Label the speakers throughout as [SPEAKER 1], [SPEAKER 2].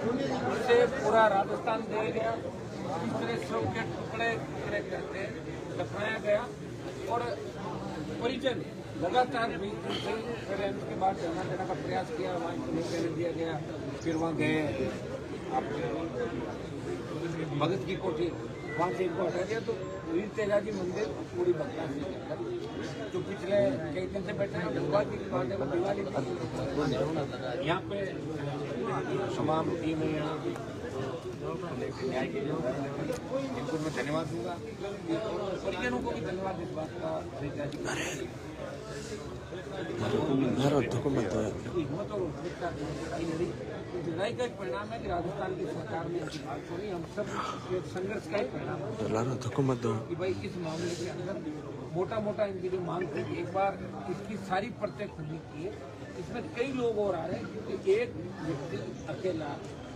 [SPEAKER 1] उससे पूरा राजस्थान दे गया, तीसरे शव के टुकड़े टुकड़े करके दफनाया गया और परिजन लगातार 20 दिन से फिर उसके बाद जमा देने का प्रयास किया, वहाँ इंटरव्यू दिया गया, फिर वहाँ गए आपके भगत की कोठी, वहाँ से इनको हटा दिया। तो वीर तेजाजी मंदिर पूरी भक्ता से जो पिछले कई दिन से बैठे हैं, दिवाली यहाँ पे तमाम टीमें यहाँ न्याय के इनको मैं धन्यवाद दूंगा, परिजनों को भी धन्यवाद इस बात का हिम्मत और लड़ाई का एक परिणाम है कि राजस्थान की सरकार ने सुनी, हम सब संघर्ष का ही परिणाम है कि भाई इस मामले के अंदर मोटा मोटा इनकी जो मांग थी, एक बार इसकी सारी परतें खुली की है। इसमें कई लोग और आ रहे हैं क्योंकि एक व्यक्ति अकेला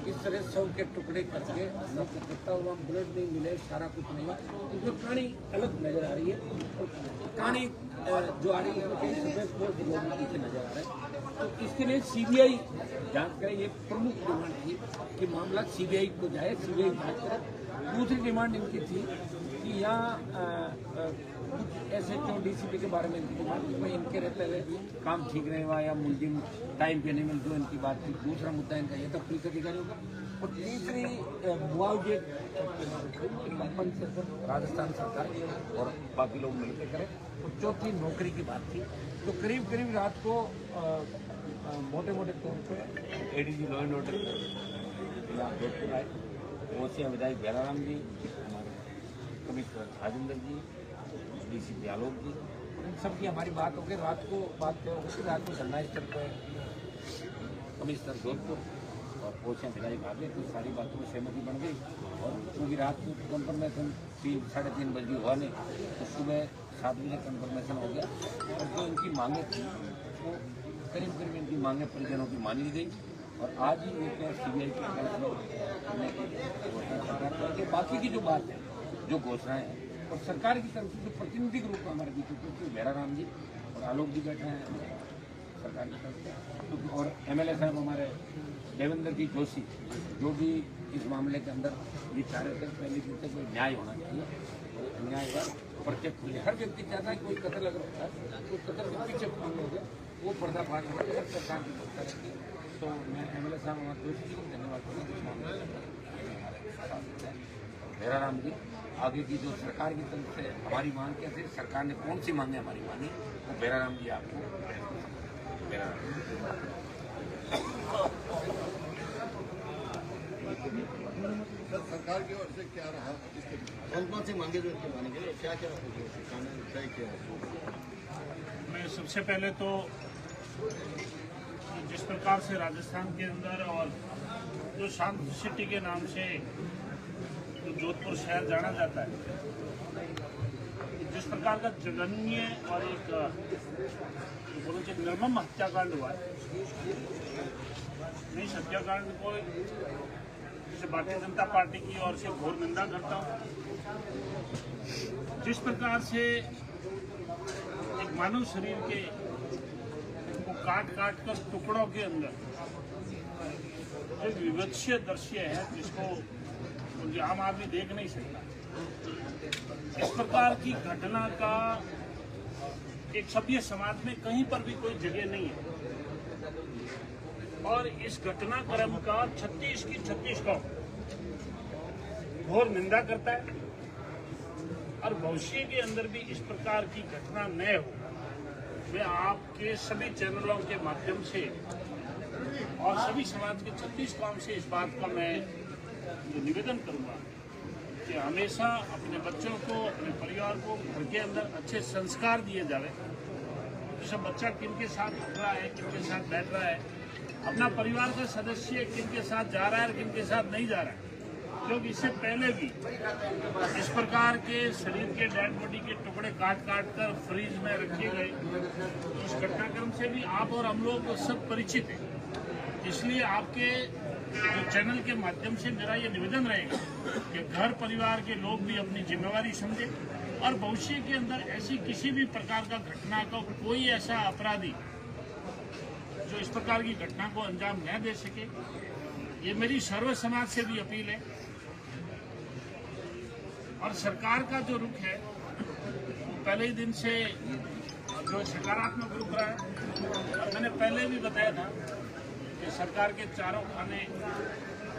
[SPEAKER 1] इस तरह शव के टुकड़े करके न करता हुआ, ब्लड नहीं मिले, सारा कुछ नहीं हुआ, इसमें कहानी अलग नजर आ रही है और कहानी जो आ रही है वो कई सफेद से नजर आ रहा है। तो इसके लिए सीबीआई जांच करे, ये प्रमुख डिमांड थी कि मामला सीबीआई को जाए, सीबीआई जांच करे। दूसरी डिमांड इनकी थी कि यहाँ कुछ ऐसे जो डीसीपी के बारे में इनकी डिमांड थी, इनके रहते हुए काम ठीक नहीं हुआ या मुलजिम टाइम पे नहीं मिल, जो इनकी बात थी। दूसरा मुद्दा इनका ये था पुलिस अधिकारियों का, और तीसरी मुआवजे राजस्थान सरकार और बाकी लोग मिलकर करें, और चौथी नौकरी की बात थी। तो करीब करीब रात को मोटे मोटे तौर पे ADG law and order Jodhpur आए, ओसीएम विधायक भैराराम जी, हमारे कमिश्नर राजेंद्र जी, डीसीपी आलोक जी, इन सबकी हमारी बात हो गई। रात को बात रात को धरना स्थल पर कमिश्नर जोधपुर और ओसीएम विधायक आ गए, तो सारी बातों में सहमति बन गई। और क्योंकि रात को कंफर्मेशन 3-3:30 बजे हुआ नहीं, तो सुबह 7 बजे कंफर्मेशन हो गया। और जो इनकी मांगे थी वो करीब करीब इनकी मांगे परिजनों की मान ली गई, और आज ही एक सीबीआई के करने की घोषणा करके बाकी की जो बात है, जो घोषणाएं हैं, और सरकार की तरफ से जो प्रतिनिधि के रूप में हमारे बीच में भैराराम जी और आलोक जी बैठे हैं सरकार की तरफ से, और एमएलए साहब हमारे देवेंद्र जी जोशी, जो भी इस मामले के अंदर ये चाह रहे थे पहले दिन से कोई न्याय होना चाहिए, और न्याय का प्रत्यक्ष खुले। हर व्यक्ति चाहता है कोई कत्ल अगर होता है तो कत्ल के पीछे कौन लोग हैं वो पर्दाफाश होगा, हर सरकार की व्यवस्था रहती है। तो मैं एमएलए साहब हमारे जोशी जी को धन्यवाद करूँगा इस मामले में। भैराराम जी, आगे की जो सरकार की तरफ से हमारी मांग कैसे, सरकार ने कौन सी मांगे हमारी मांगी, वो भैराराम जी आपको
[SPEAKER 2] सरकार की ओर से क्या रहा, कौन सी मांगे जो इनकी मानेंगे, क्या क्या तय किया?
[SPEAKER 3] मैं सबसे पहले तो जिस प्रकार से राजस्थान के अंदर और जो शांत सिटी के नाम से जो जोधपुर शहर जाना जाता है, जिस प्रकार का जघन्य और एक बोलो कि निर्मम हत्याकांड हुआ है, मैं इस हत्याकांड को जैसे भारतीय जनता पार्टी की ओर से घोर निंदा करता हूँ। जिस प्रकार से एक मानव शरीर के को काट काट कर टुकड़ों के अंदर एक विवक्षीय दृश्य है जिसको आम आदमी देख नहीं सकता। इस प्रकार की घटना का एक सभ्य समाज में कहीं पर भी कोई जगह नहीं है, और इस घटनाक्रम का 36 की 36 गांव घोर निंदा करता है, और भविष्य के अंदर भी इस प्रकार की घटना न हो, मैं आपके सभी चैनलों के माध्यम से और सभी समाज के 36 गांव से इस बात का मैं निवेदन करूंगा कि हमेशा अपने बच्चों को, अपने परिवार को घर के अंदर अच्छे संस्कार दिए जावे। जैसे बच्चा किनके साथ उठ रहा है, किनके साथ बैठ रहा है, अपना परिवार का सदस्य किनके साथ जा रहा है और किनके साथ नहीं जा रहा है, क्योंकि इससे पहले भी इस प्रकार के शरीर के डेड बॉडी के टुकड़े काट काट कर फ्रीज में रखे गए। इस घटनाक्रम से भी आप और हम लोग सब परिचित हैं, इसलिए आपके जो चैनल के माध्यम से मेरा ये निवेदन रहेगा कि घर परिवार के लोग भी अपनी जिम्मेवारी समझें, और भविष्य के अंदर ऐसी किसी भी प्रकार का घटना का कोई ऐसा अपराधी जो इस प्रकार की घटना को अंजाम न दे सके, ये मेरी सर्व समाज से भी अपील है और सरकार का जो रुख है वो पहले ही दिन से जो सकारात्मक रुख रहा है। और मैंने पहले भी बताया था कि सरकार के चारों खाने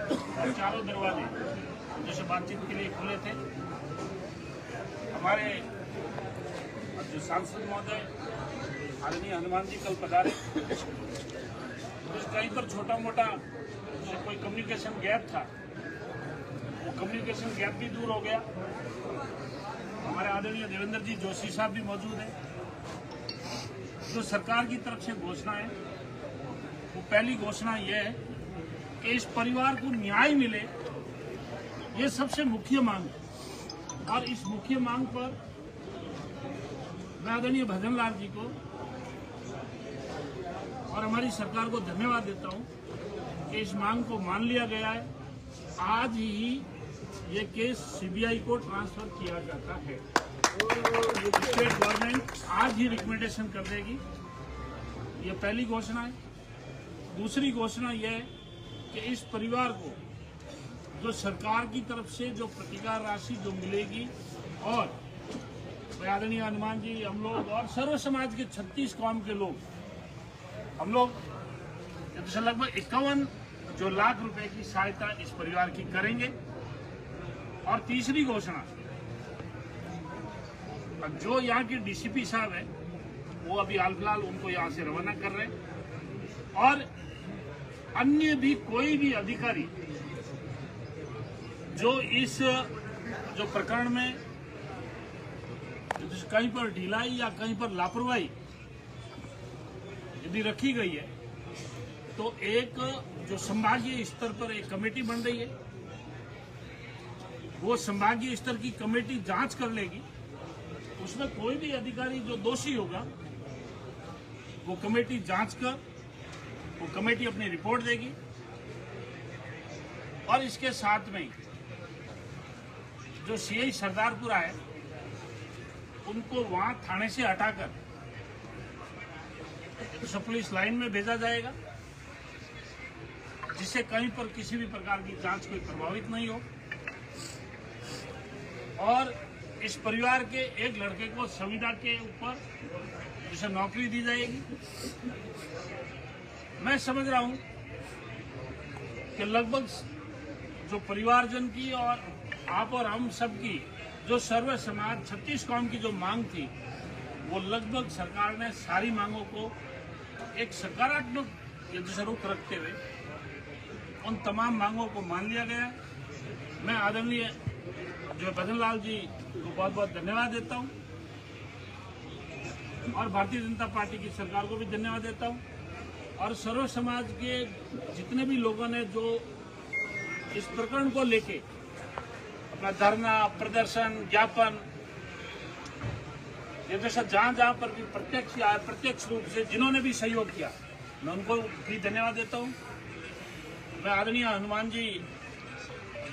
[SPEAKER 3] और चारों दरवाजे जैसे बातचीत के लिए खुले थे। हमारे जो सांसद महोदय आदरणीय हनुमान जी कल पधारे, कहीं पर छोटा मोटा जैसे कोई कम्युनिकेशन गैप था, वो कम्युनिकेशन गैप भी दूर हो गया। हमारे आदरणीय देवेंद्र जी जोशी साहब भी मौजूद हैं। जो सरकार की तरफ से घोषणा है वो पहली घोषणा यह है कि इस परिवार को न्याय मिले, ये सबसे मुख्य मांग है। और इस मुख्य मांग पर मैं आदरणीय भजन लाल जी को और हमारी सरकार को धन्यवाद देता हूं कि इस मांग को मान लिया गया है। आज ही ये केस सीबीआई को ट्रांसफर किया जाता है। स्टेट गवर्नमेंट आज ही रिकमेंडेशन कर देगी। ये पहली घोषणा है। दूसरी घोषणा यह है कि इस परिवार को जो सरकार की तरफ से जो प्रतिकार राशि जो मिलेगी और आदरणीय हनुमान जी, हम लोग और सर्व समाज के 36 कौम के लोग, हम लोग लगभग 51 जो लाख रुपए की सहायता इस परिवार की करेंगे। और तीसरी घोषणा, जो यहाँ के डीसीपी साहब हैं वो अभी हाल फिलहाल उनको यहाँ से रवाना कर रहे हैं और अन्य भी कोई भी अधिकारी जो इस जो प्रकरण में कहीं पर ढिलाई या कहीं पर लापरवाही यदि रखी गई है तो एक जो संभागीय स्तर पर एक कमेटी बन रही है, वो संभागीय स्तर की कमेटी जांच कर लेगी। उसमें कोई भी अधिकारी जो दोषी होगा वो कमेटी जांच कर वो कमेटी अपनी रिपोर्ट देगी और इसके साथ में जो सीआई सरदारपुरा है उनको वहां थाने से हटाकर तो पुलिस लाइन में भेजा जाएगा, जिससे कहीं पर किसी भी प्रकार की जांच कोई प्रभावित नहीं हो। और इस परिवार के एक लड़के को संविदा के ऊपर जिसे नौकरी दी जाएगी। मैं समझ रहा हूं कि लगभग जो परिवारजन की और आप और हम सब की जो सर्व समाज 36 कौम की जो मांग थी, वो लगभग सरकार ने सारी मांगों को एक सकारात्मक रुख रखते हुए उन तमाम मांगों को मान लिया गया। मैं आदरणीय जो भजन लाल जी को बहुत बहुत धन्यवाद देता हूं और भारतीय जनता पार्टी की सरकार को भी धन्यवाद देता हूं और सर्व समाज के जितने भी लोगों ने जो इस प्रकरण को लेके अपना धरना, प्रदर्शन, ज्ञापन, ये जैसा जहां जहां पर भी प्रत्यक्ष या अप्रत्यक्ष रूप से जिन्होंने भी सहयोग किया, मैं उनको भी धन्यवाद देता हूं। मैं आदरणीय हनुमान जी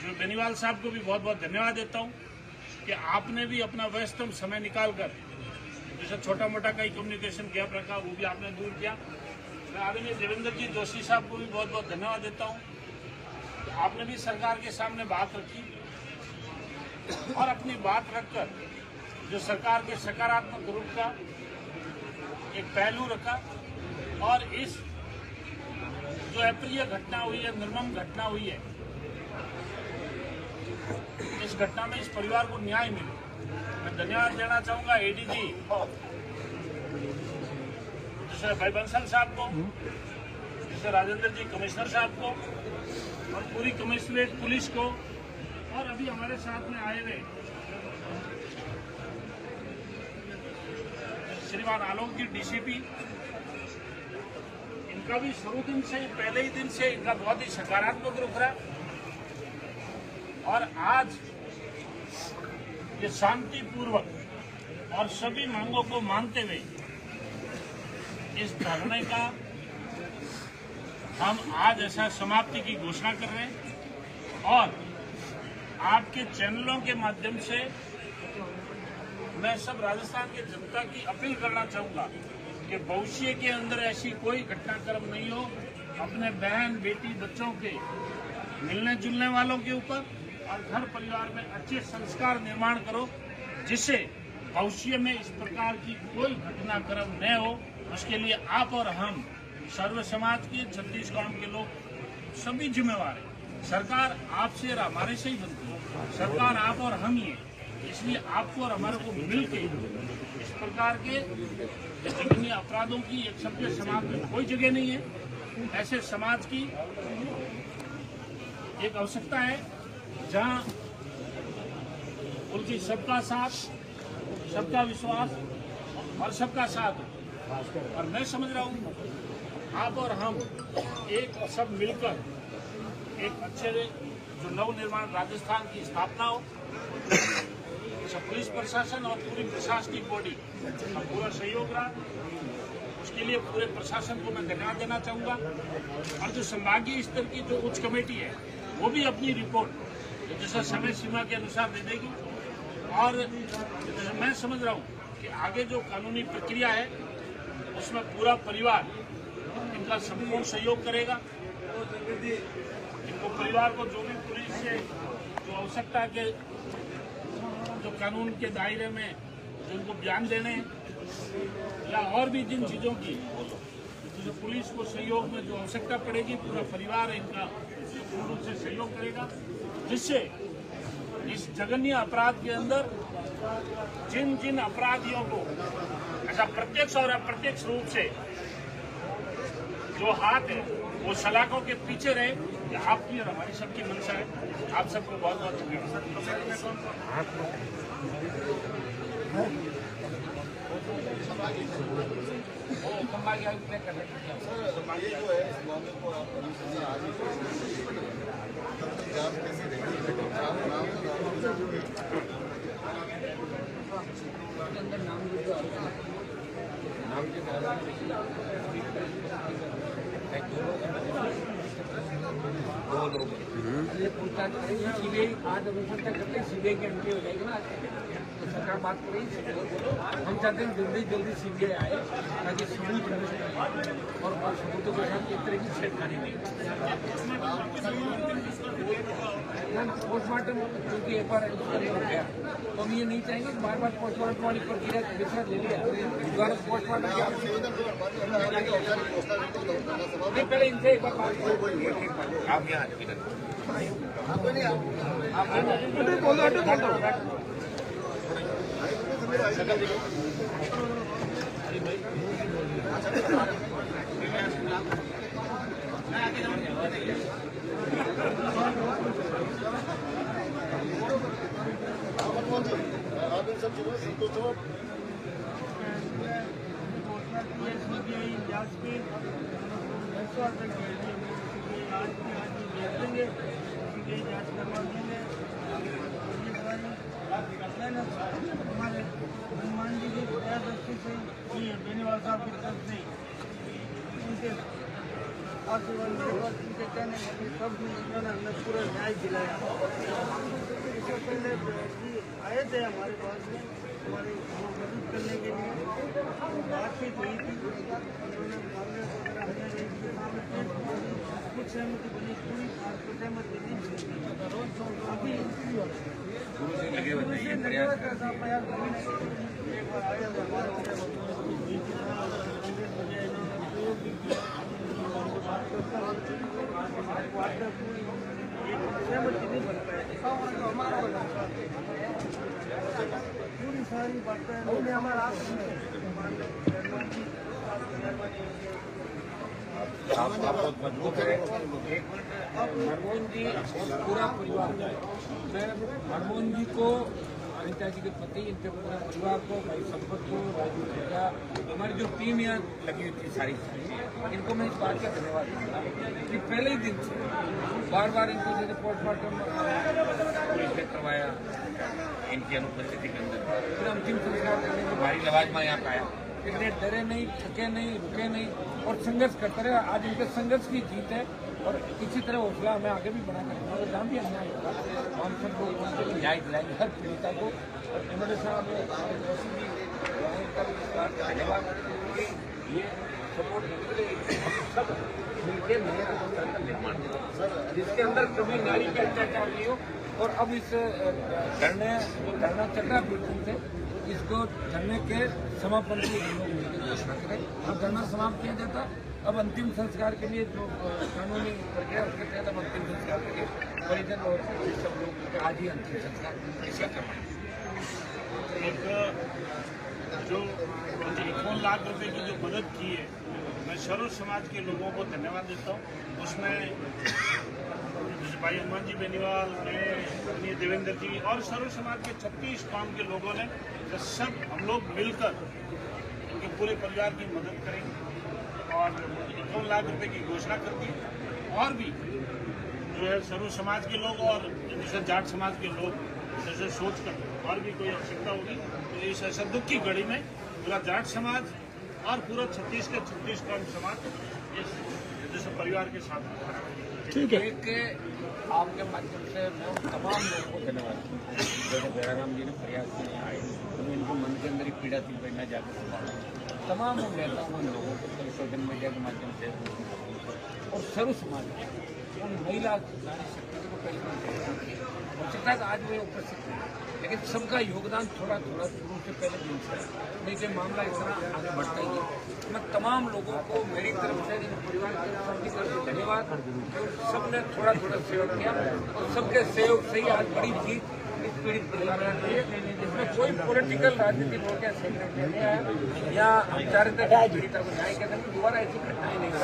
[SPEAKER 3] जो बेनीवाल साहब को भी बहुत बहुत धन्यवाद देता हूं कि आपने भी अपना व्यस्तम समय निकालकर जैसे छोटा मोटा कई कम्युनिकेशन गैप रखा वो भी आपने दूर किया। मैं आदरणीय देवेंद्र जी जोशी साहब को भी बहुत बहुत धन्यवाद देता हूं कि आपने भी सरकार के सामने बात रखी और अपनी बात रखकर जो सरकार के सकारात्मक रूप का एक पहलू रखा और इस जो अप्रिय घटना हुई है, निर्मम घटना हुई है, इस घटना में इस परिवार को न्याय मिले। मैं धन्यवाद देना चाहूंगा एडीजी जैसे भाई बंसल साहब को, जैसे राजेंद्र जी कमिश्नर साहब को और पूरी कमिश्नरेट पुलिस को और अभी हमारे साथ में आए हुए श्रीमान आलोक जी डीसीपी, इनका भी शुरू दिन से पहले ही दिन से इनका बहुत ही सकारात्मक रुख रहा और आज ये शांतिपूर्वक और सभी मांगों को मानते हुए इस धरने का हम आज ऐसा समाप्ति की घोषणा कर रहे हैं। और आपके चैनलों के माध्यम से मैं सब राजस्थान की जनता की अपील करना चाहूंगा कि भविष्य के अंदर ऐसी कोई घटनाक्रम नहीं हो। अपने बहन, बेटी, बच्चों के मिलने जुलने वालों के ऊपर और घर परिवार में अच्छे संस्कार निर्माण करो, जिससे भविष्य में इस प्रकार की कोई घटनाक्रम न हो। उसके लिए आप और हम सर्व समाज के 36 गांव के लोग सभी जिम्मेवार हैं। सरकार आपसे और हमारे से ही बनती है, सरकार आप और हम ही है। इसलिए आपको और हमारे को मिलके इस प्रकार के जघन्य अपराधों की एक सभ्य समाज में कोई जगह नहीं है। ऐसे समाज की एक आवश्यकता है जहां उनकी सबका साथ, सबका विश्वास और सबका साथ हो। और मैं समझ रहा हूं आप और हम एक सब मिलकर एक अच्छे जो नवनिर्माण राजस्थान की स्थापना हो, पुलिस प्रशासन और पूरी प्रशासनिक बॉडी का पूरा सहयोग रहा। उसके लिए पूरे प्रशासन को मैं धन्यवाद देना चाहूंगा। और जो संभागीय स्तर की जो उच्च कमेटी है वो भी अपनी रिपोर्ट जैसा समय सीमा के अनुसार दे देगी। और मैं समझ रहा हूँ कि आगे जो कानूनी प्रक्रिया है उसमें पूरा परिवार इनका संपूर्ण सहयोग करेगा। इनको परिवार को जो भी पुलिस से जो आवश्यकता के जो कानून के दायरे में जो उनको बयान देने या और भी जिन चीज़ों की जो पुलिस को सहयोग में जो आवश्यकता पड़ेगी, पूरा परिवार इनका पूर्ण रूप से सहयोग करेगा, जिससे इस जघन्य अपराध के अंदर जिन जिन अपराधियों को ऐसा प्रत्यक्ष और अप्रत्यक्ष रूप से जो हाथ है वो सलाखों के पीछे रहे, ये आपकी और हमारी सबकी मंशा है। आप सबको बहुत बहुत
[SPEAKER 1] दो लोग ये पूछताछ करेंगे। सीबीआई आज अनुसंधा करते सीबीआई की एंट्री हो जाएगी ना, तो सरकार बात करेगी। हम चाहते हैं जल्दी जल्दी सीबीआई आए ताकि सबूत और सबूतों के साथ एक तरह की छेड़खानी नहीं। पोस्टमार्टम क्योंकि एक बार हो गया तो हम ये नहीं चाहेंगे बार बार पोस्टमार्टम वाली प्रक्रिया दूसरा ले लिया दोबारा पोस्टमार्टम नहीं। पहले इनसे एक बार बात आप यहाँ
[SPEAKER 2] आप इन सब चीजों से संतुष्ट हो?
[SPEAKER 4] हमारे हनुमान जी की दया दृष्टि से बेनीवाल साहब की तरफ से उनके आशीर्वाद उनके कहने लगे सब उन्होंने हमें पूरा न्याय दिलाया। इससे पहले आए थे हमारे पास में हमारी मदद करने के लिए, बातचीत हुई थी, उन्होंने मामले वगैरह कुछ सहमति बनी, पूरी सहमति नहीं अभी सहमति नहीं बन पाया। पूरी सारी बातें हमारा
[SPEAKER 1] बहुत मजबूत है। हरमोहन जी और पूरा परिवार, मैं हरमोहन जी को, अनिता जी के पति, इनके पूरे परिवार को, भाई संपत को, राजू खड्डा, हमारी जो टीम यहाँ लगी हुई थी सारी, इनको मैं इस बात का धन्यवाद दूंगा कि पहले ही दिन से बार बार इनको जैसे पोस्टमार्टम पुलिस ने करवाया इनकी अनुपस्थिति के अंदर, फिर अंतिम संस्कार करने के भारी लवाजमा यहाँ पाया, इतने डरे नहीं, थके नहीं, रुके नहीं और संघर्ष करते रहे। आज इनके संघर्ष की जीत है और इसी तरह हौसला हमें आगे भी बना करना है। जहाँ भी अन्याय होगा हम सबको उनके लिए न्याय दिलाएंगे, हर पीड़िता को। और एमएलए साहब धन्यवाद। ये सपोर्ट देने के लिए सब मिलकर नए लोकतंत्र का निर्माण करें, जिसके अंदर कभी नारी पे अत्याचार नहीं हो। और अब इस धरना चल रहा है बिल्कुल से, इसको धरने के समापन की हम लोग मिलकर घोषणा करें। अब धरना समाप्त किया जाता, अब अंतिम संस्कार के लिए जो कानूनी प्रक्रिया उसके तहत हम अंतिम संस्कार के लिए परिजन और सब लोग आज ही अंतिम संस्कार ऐसा करवाएंगे।
[SPEAKER 3] एक जो 51 लाख रुपए की जो मदद की है, मैं सर्व समाज के लोगों को धन्यवाद देता हूँ। उसमें भाई हनुमान जी बेनीवाल, मैं, आदरणीय देवेंद्र जी और सर्व समाज के 36 कौम के लोगों ने तो सब हम लोग मिलकर उनके पूरे परिवार की मदद करेंगे और 51 लाख रुपए की घोषणा कर दी। और भी जो है सर्व समाज के लोग और जैसे जाट समाज के लोग जैसे सोच कर और भी कोई आवश्यकता होगी तो इस ऐसा दुख की घड़ी में पूरा जाट समाज और पूरा 36 के 36 कौम समाज इस जैसे परिवार के साथ
[SPEAKER 1] ठीक है कि आपके माध्यम से मैं उन तमाम लोगों को धन्यवाद दूँ जैसे बेराराम जी ने प्रयास किए आए, तो इनके मन के अंदर ही पीड़ा थी, मैं न जाकर संभाला। तमाम उन नेताओं उन लोगों को सोशल मीडिया के माध्यम से और सर्व समाज उन महिला नारी शक्ति को पहले हो सकता है आज वे उपस्थित हैं, लेकिन सबका योगदान थोड़ा थोड़ा शुरू से पहले दिन से नहीं कि मामला इतना आगे बढ़ता ही है। मैं तमाम लोगों को मेरी तरफ से परिवार की तरफ से धन्यवाद। सबने थोड़ा थोड़ा सहयोग किया और सबके सहयोग से ही आज बड़ी जीत इस पीड़ित परिवार की है, जिसमें कोई पॉलिटिकल राजनीतिक हो गया सेक्रेट नहीं आया या औपचारिकता की पीड़िता को न्याय के अंदर दोबारा ऐसी घटनाएं नहीं हो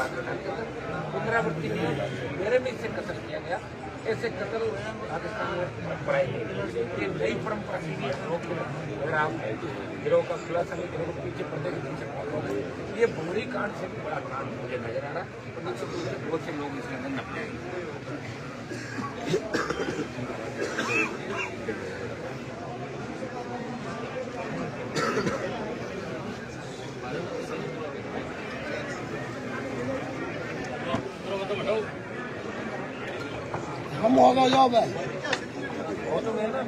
[SPEAKER 1] पुनरावृत्ति नहीं है। मेरे में इससे कत्ल किया गया, ऐसे कत्ल पाकिस्तान में परंपरा ये नई परंपरा गिरोह का खुलासा नहीं, गिरोह के पीछे पर्दे के पीछे ये भूरी कांड से भी बड़ा कांड मुझे नजर आ रहा है और निश्चित रूप से बहुत से लोग इसके अंदर नपटे हैं।
[SPEAKER 4] हम होगा जॉब है।
[SPEAKER 1] वो तो मैं ना